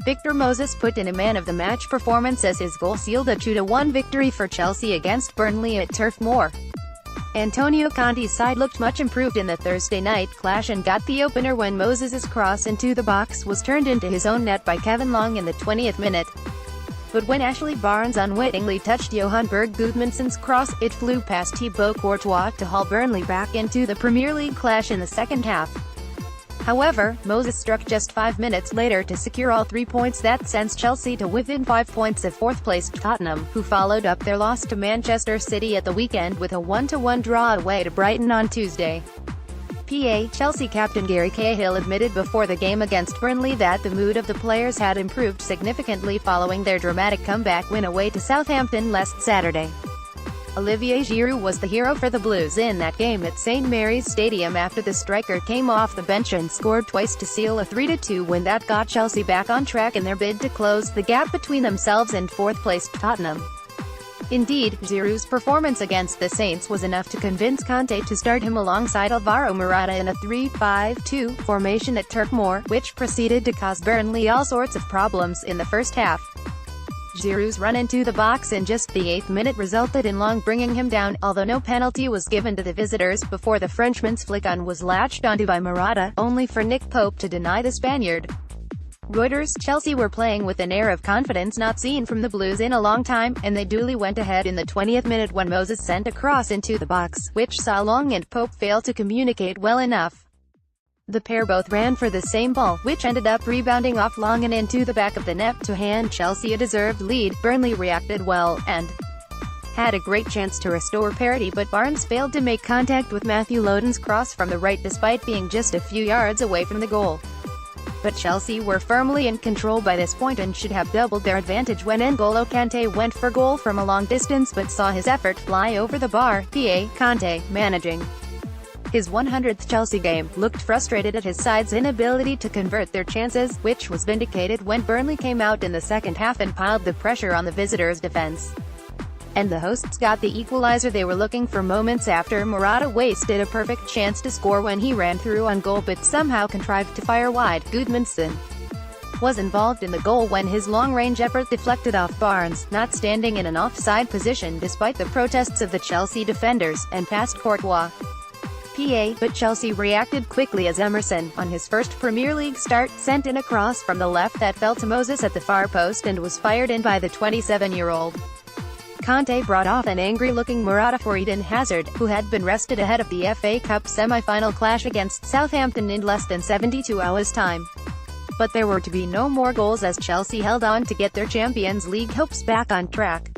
Victor Moses put in a man-of-the-match performance as his goal sealed a 2-1 victory for Chelsea against Burnley at Turf Moor. Antonio Conte's side looked much improved in the Thursday night clash and got the opener when Moses's cross into the box was turned into his own net by Kevin Long in the 20th minute. But when Ashley Barnes unwittingly touched Johann Berg Gudmundsson's cross, it flew past Thibaut Courtois to haul Burnley back into the Premier League clash in the second half. However, Moses struck just 5 minutes later to secure all 3 points that sends Chelsea to within 5 points of fourth-placed Tottenham, who followed up their loss to Manchester City at the weekend with a 1-1 draw away to Brighton on Tuesday. Chelsea captain Gary Cahill admitted before the game against Burnley that the mood of the players had improved significantly following their dramatic comeback win away to Southampton last Saturday. Olivier Giroud was the hero for the Blues in that game at St Mary's Stadium after the striker came off the bench and scored twice to seal a 3-2 win that got Chelsea back on track in their bid to close the gap between themselves and fourth-placed Tottenham. Indeed, Giroud's performance against the Saints was enough to convince Conte to start him alongside Alvaro Morata in a 3-5-2 formation at Turf Moor, which proceeded to cause Burnley all sorts of problems in the first half. Giroud's run into the box in just the 8th minute resulted in Long bringing him down, although no penalty was given to the visitors before the Frenchman's flick-on was latched onto by Morata, only for Nick Pope to deny the Spaniard. Reuters: Chelsea were playing with an air of confidence not seen from the Blues in a long time, and they duly went ahead in the 20th minute when Moses sent a cross into the box, which saw Long and Pope fail to communicate well enough. The pair both ran for the same ball, which ended up rebounding off Long and into the back of the net to hand Chelsea a deserved lead. Burnley reacted well, and had a great chance to restore parity, but Barnes failed to make contact with Matthew Loden's cross from the right despite being just a few yards away from the goal. But Chelsea were firmly in control by this point and should have doubled their advantage when N'Golo Kante went for goal from a long distance but saw his effort fly over the bar. Conte, managing his 100th Chelsea game, looked frustrated at his side's inability to convert their chances, which was vindicated when Burnley came out in the second half and piled the pressure on the visitors' defense. And the hosts got the equalizer they were looking for moments after. Morata wasted a perfect chance to score when he ran through on goal but somehow contrived to fire wide. Gudmundsson was involved in the goal when his long-range effort deflected off Barnes, not standing in an offside position despite the protests of the Chelsea defenders, and past Courtois. But Chelsea reacted quickly as Emerson, on his first Premier League start, sent in a cross from the left that fell to Moses at the far post and was fired in by the 27-year-old. Conte brought off an angry-looking Morata for Eden Hazard, who had been rested ahead of the FA Cup semi-final clash against Southampton in less than 72 hours' time. But there were to be no more goals as Chelsea held on to get their Champions League hopes back on track.